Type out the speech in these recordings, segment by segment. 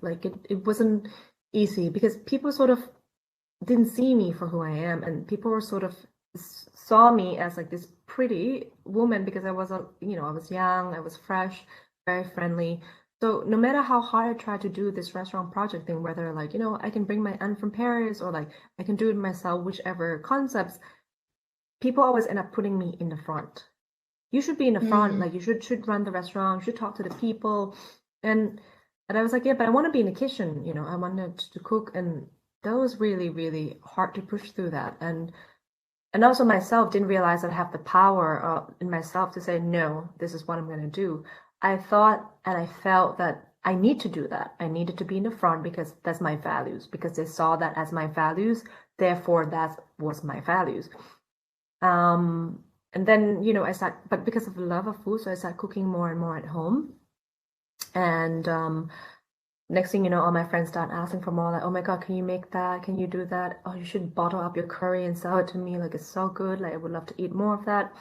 Like it wasn't easy because people sort of didn't see me for who I am, and people were sort of saw me as like this pretty woman because I was I was young, I was fresh, very friendly. So no matter how hard I tried to do this restaurant project thing, whether like, I can bring my aunt from Paris or like I can do it myself, whichever concepts, people always end up putting me in the front. You should be in the front, like you should run the restaurant, you should talk to the people. And I was like, yeah, but I want to be in the kitchen, I wanted to cook, and that was really, really hard to push through that. And also myself didn't realize that I have the power in myself to say, no, this is what I'm going to do. I thought and I felt that I need to do that. I needed to be in the front because that's my values, because they saw that as my values. Therefore, that was my values. And then, I started, but because of the love of food, so I started cooking more and more at home. And next thing you know, all my friends start asking for more, like, oh my God, can you make that? Can you do that? Oh, you should bottle up your curry and sell it to me. Like, it's so good. Like, I would love to eat more of that.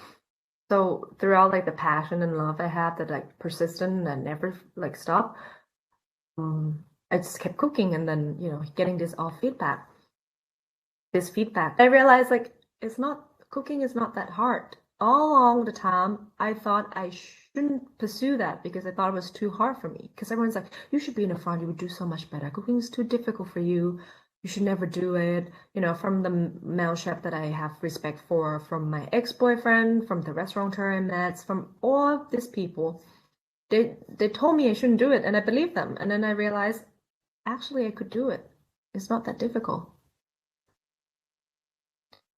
So throughout like the passion and love I have that like persistent and never like stop, I just kept cooking and then, getting this feedback. I realized like cooking is not that hard. All along the time, I thought I shouldn't pursue that because I thought it was too hard for me. Because everyone's like, you should be in the front, you would do so much better. Cooking is too difficult for you. You should never do it. From the male chef that I have respect for, from my ex-boyfriend, from the restaurateur I met, from all of these people, they told me I shouldn't do it, and I believed them. And then I realized, actually, I could do it. It's not that difficult.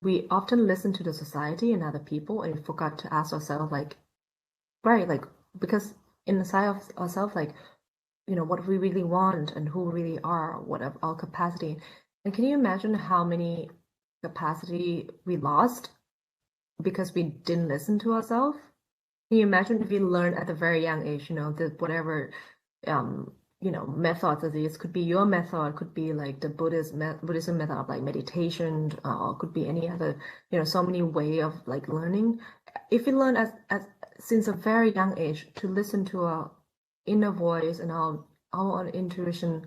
We often listen to the society and other people and we forgot to ask ourselves like, right, like, because inside of ourselves, like, what we really want and who we really are, what our capacity. And can you imagine how many capacity we lost because we didn't listen to ourselves? Can you imagine if you learned at a very young age, that whatever methods of these could be your method, could be like the Buddhism method of like meditation, or could be any other, so many way of like learning. If we learn as since a very young age to listen to our inner voice and our own intuition,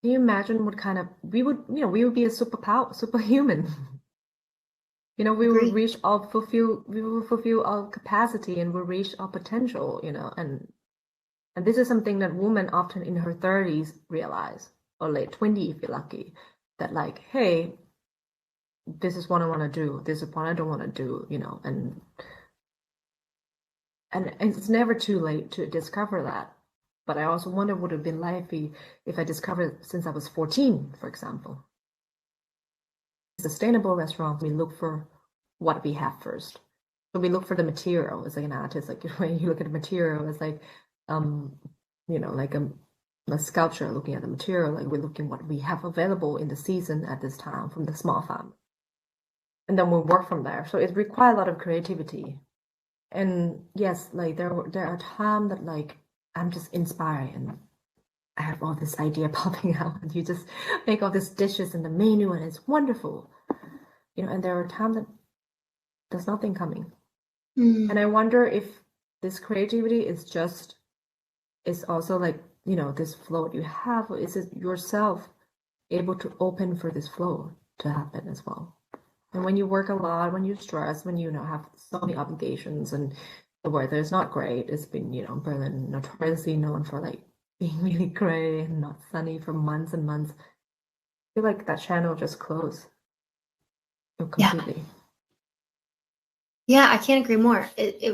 can you imagine what kind of we would be a superhuman. We will fulfill our capacity and we'll reach our potential, and this is something that women often in her 30s realize, or late 20s if you're lucky, that like, hey, this is what I want to do, this is what I don't want to do, and it's never too late to discover that. But I also wonder what it would have been like if I discovered since I was 14, for example. Sustainable restaurant, we look for what we have first. So we look for the material as like an artist, like when you look at the material, it's like like a sculpture looking at the material, like we're looking what we have available in the season at this time from the small farm. And then we'll work from there. So it requires a lot of creativity. And yes, like there are times that like I'm just inspired and I have all this idea popping out and you just make all these dishes in the menu and it's wonderful. And there are times that there's nothing coming. And I wonder if this creativity is also like, this flow you have, or is it yourself able to open for this flow to happen as well? And when you work a lot, when you stress, when you have so many obligations and the weather is not great, it's been, Berlin notoriously known for like being really gray and not sunny for months and months. I feel like that channel just closed completely. Yeah, I can't agree more.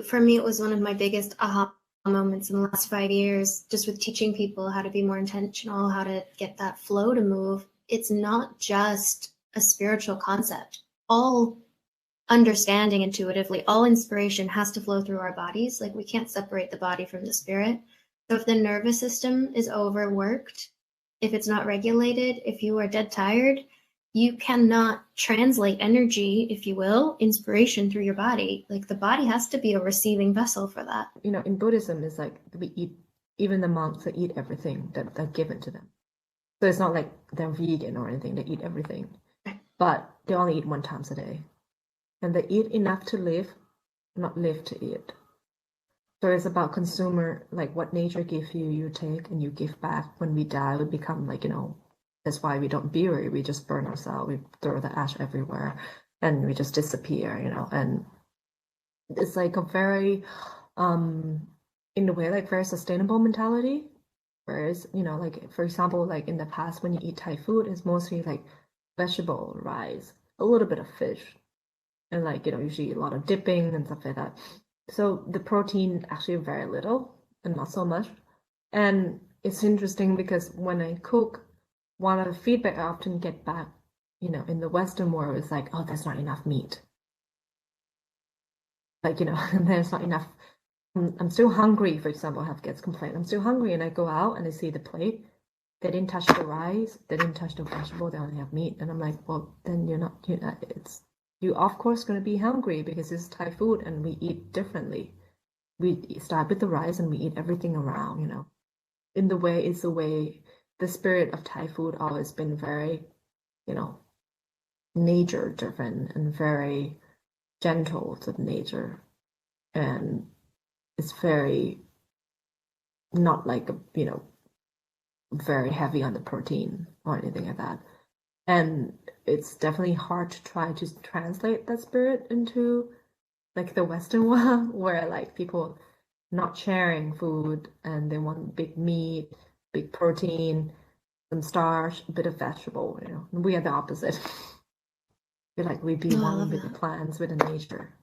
For me, it was one of my biggest aha moments in the last 5 years, just with teaching people how to be more intentional, how to get that flow to move. It's not just a spiritual concept. All understanding intuitively, all inspiration has to flow through our bodies. Like we can't separate the body from the spirit. So if the nervous system is overworked, if it's not regulated, if you are dead tired, you cannot translate energy, if you will, inspiration through your body. Like the body has to be a receiving vessel for that. In Buddhism, it's like we eat, even the monks that eat everything that's given to them. So it's not like they're vegan or anything, they eat everything. But they only eat 1 time a day. And they eat enough to live, not live to eat. So it's about consumer, like what nature gives you, you take and you give back. When we die, we become like, that's why we don't bury, we just burn ourselves, we throw the ash everywhere and we just disappear, and it's like a very, in a way, like very sustainable mentality. Whereas, like for example, like in the past when you eat Thai food, it's mostly like vegetable, rice, a little bit of fish, and like, usually a lot of dipping and stuff like that. So the protein actually very little and not so much. And it's interesting because when I cook, one of the feedback I often get back, in the Western world is like, oh, there's not enough meat. Like, there's not enough. I'm still hungry, for example, I have guests complain, I'm still hungry, and I go out and I see the plate. They didn't touch the rice, they didn't touch the vegetable, they only have meat. And I'm like, well, then you of course going to be hungry because it's Thai food and we eat differently. We start with the rice and we eat everything around, In the way, it's the way the spirit of Thai food always been very, you know, nature driven and very gentle to nature. And it's very not like very heavy on the protein or anything like that. And it's definitely hard to try to translate that spirit into like the Western one, where like people not sharing food and they want big meat, big protein, some starch, a bit of vegetable. We are the opposite. Feel like we be No, I one love with the that. plants, with the nature.